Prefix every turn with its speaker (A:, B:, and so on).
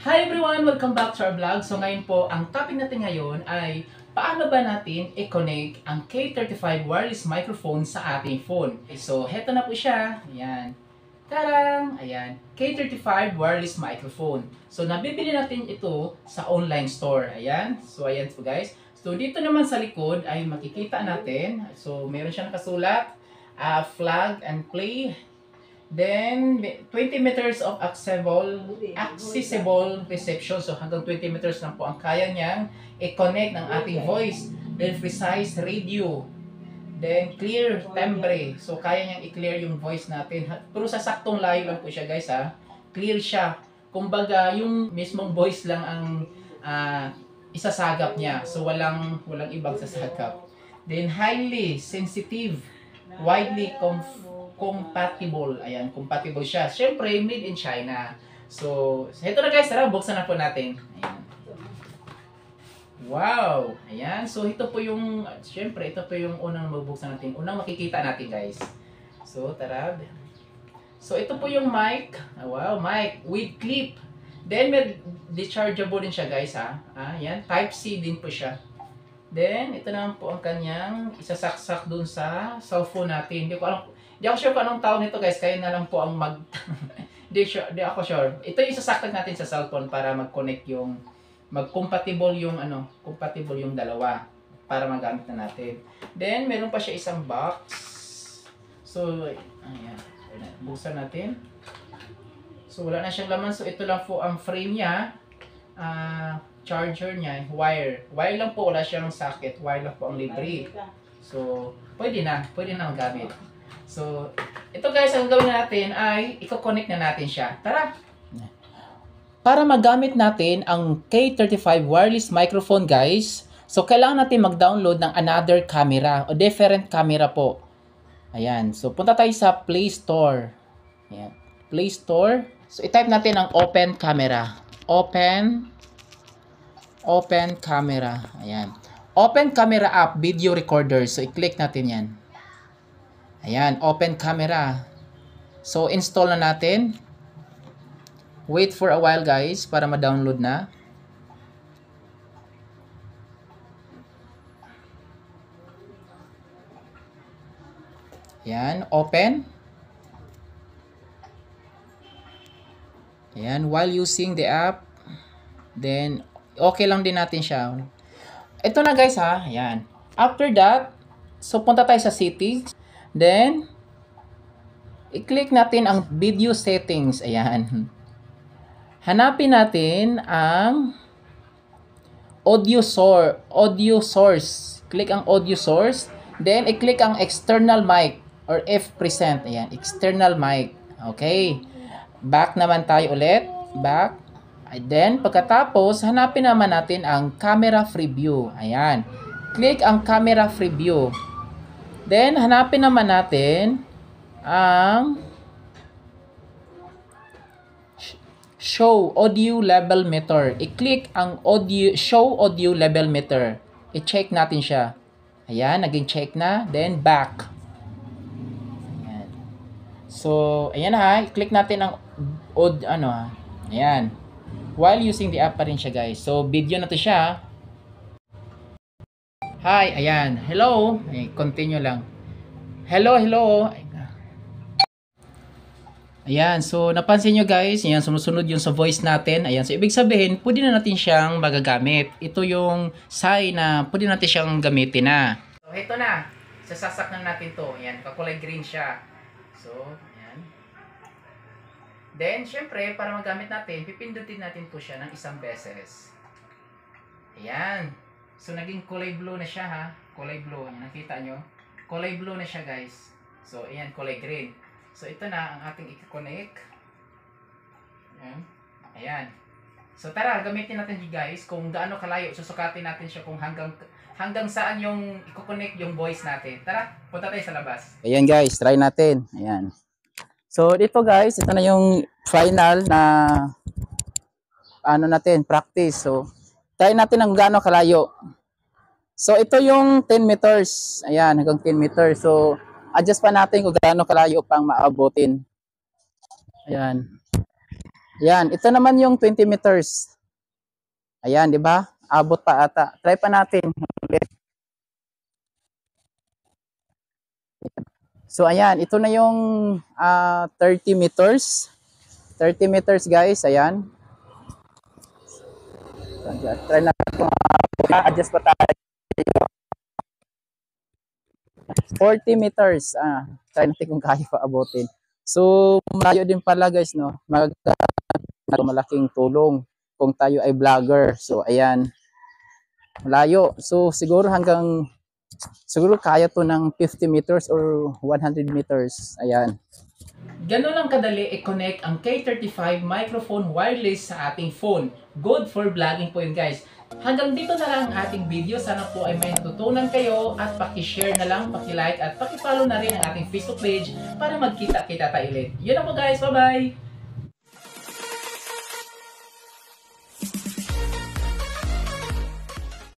A: Hi everyone! Welcome back to our vlog. So ngayon po, ang topic natin ngayon ay paano ba natin i-connect ang K35 wireless microphone sa ating phone. So heto na po siya. Ayan. Tarang! Ayan. K35 wireless microphone. So nabibili natin ito sa online store. Ayan. So ayan po guys. So dito naman sa likod ay makikita natin. So meron siyang nakasulat. Flag and play. Then, 20 meters of accessible reception. So, hanggang 20 meters lang po ang kaya niyang i-connect ng ating voice. Then, precise radio. Then, clear timbre. So, kaya niyang i-clear yung voice natin. Pero sa saktong layo lang po siya guys ha. Clear siya. Kumbaga, yung mismong voice lang ang isasagap niya. So, walang ibang sasagap. Then, highly sensitive, widely compatible. Ayan, compatible siya. Siyempre, made in China. So, ito na guys, tara, buksan na po natin. Ayan. Wow! Ayan, so ito po yung, siyempre, ito po yung unang mabuksan natin. Unang makikita natin guys. So, tara. So, ito po yung mic. Wow, mic with clip. Then, may dischargeable din siya guys ha. Ayan, Type-C din po siya. Then, ito naman po ang kanyang isasaksak dun sa cellphone natin. Hindi ako sure kung anong tawag nito guys, kayo na lang po ang Hindi ako sure. Ito yung isasaksak natin sa cellphone para mag-connect yung, compatible yung dalawa para magamit na natin. Then, meron pa siya isang box. So, ayan. Buksan natin. So, wala na siyang laman. So, ito lang po ang frame niya. Charger niya, wire. Wire lang po, wala siyang socket. Wire lang po ang libre. So, pwede na magamit. So, ito guys, ang gawin natin ay i-connect na natin siya. Tara! Para magamit natin ang K35 wireless microphone guys, so kailangan natin mag-download ng another camera o different camera po. Ayan. So, punta tayo sa Play Store. Ayan. Play Store. So, i-type natin ang open camera. Open camera. Ayan. Open camera app, video recorder. So, i-click natin yan. Ayan, open camera. So, install na natin. Wait for a while guys, para ma-download na. Ayan, open. Ayan, while using the app, then, okay lang din natin siya. Ito na guys ha, ayan. After that, so punta tayo sa settings. Then, i-click natin ang video settings. Ayan. Hanapin natin ang audio source. Click ang audio source. Then, i-click ang external mic or if present. Ayan, external mic. Okay. Back naman tayo ulit. Back. And then, pagkatapos, hanapin naman natin ang camera preview. Ayan. Click ang camera preview. Then, hanapin naman natin ang show audio level meter. I-click ang show audio level meter. I-check natin siya. Ayan, naging check na. Then, back. Ayan. So, ayan ha. I-click natin ang ayan. While using the app pa rin siya guys. So, video na to siya. Hi, ayan. Hello. Ay, continue lang. Hello. Ayan, so napansin nyo guys, ayan, sumusunod yung sa voice natin. Ayan, so ibig sabihin, pwede na natin siyang magagamit. Ito yung sign na pwede natin siyang gamitin na. So, ito na. Sasasak na natin to. Ayan, kakulay green siya. So, ayan. Then, syempre, para magamit natin, pipindutin natin po siya ng isang beses. Ayan. So, naging kulay blue na siya ha. Kulay blue. Nakita nyo? Kulay blue na siya guys. So, ayan, kulay green. So, ito na ang ating i-connect. Ayan. Ayan. So, tara, gamitin natin guys kung gaano kalayo. Susukatin natin siya kung hanggang saan yung i-connect yung voice natin. Tara, punta tayo sa labas. Ayan guys, try natin. Ayan. So, dito guys, ito na yung final na natin, practice. So, try natin ang gaano kalayo. So, ito yung 10 meters. Ayan, hanggang 10 meters. So, adjust pa natin kung gaano kalayo pang maabutin. Ayan. Yan, ito naman yung 20 meters. Ayan, di ba? Abot pa ata. Try pa natin. So ayan, ito na yung 30 meters. 30 meters guys, ayan. Try natin. Adjust pa tayo. 40 meters. Try natin kung kaya pa abutin. So, malayo din pala guys, no? Malaking tulong kung tayo ay vlogger. So, ayan. Malayo. So, siguro kaya to ng 50 meters or 100 meters. Ayan. Ganun lang kadali i-connect ang K35 microphone wireless sa ating phone. Good for vlogging po yun guys. Hanggang dito na lang ang ating video. Sana po ay may natutunan kayo at paki-share na lang, paki-like at paki-follow na rin ang ating Facebook page para magkita-kita tayo ulit. Yun lang po guys. Bye-bye!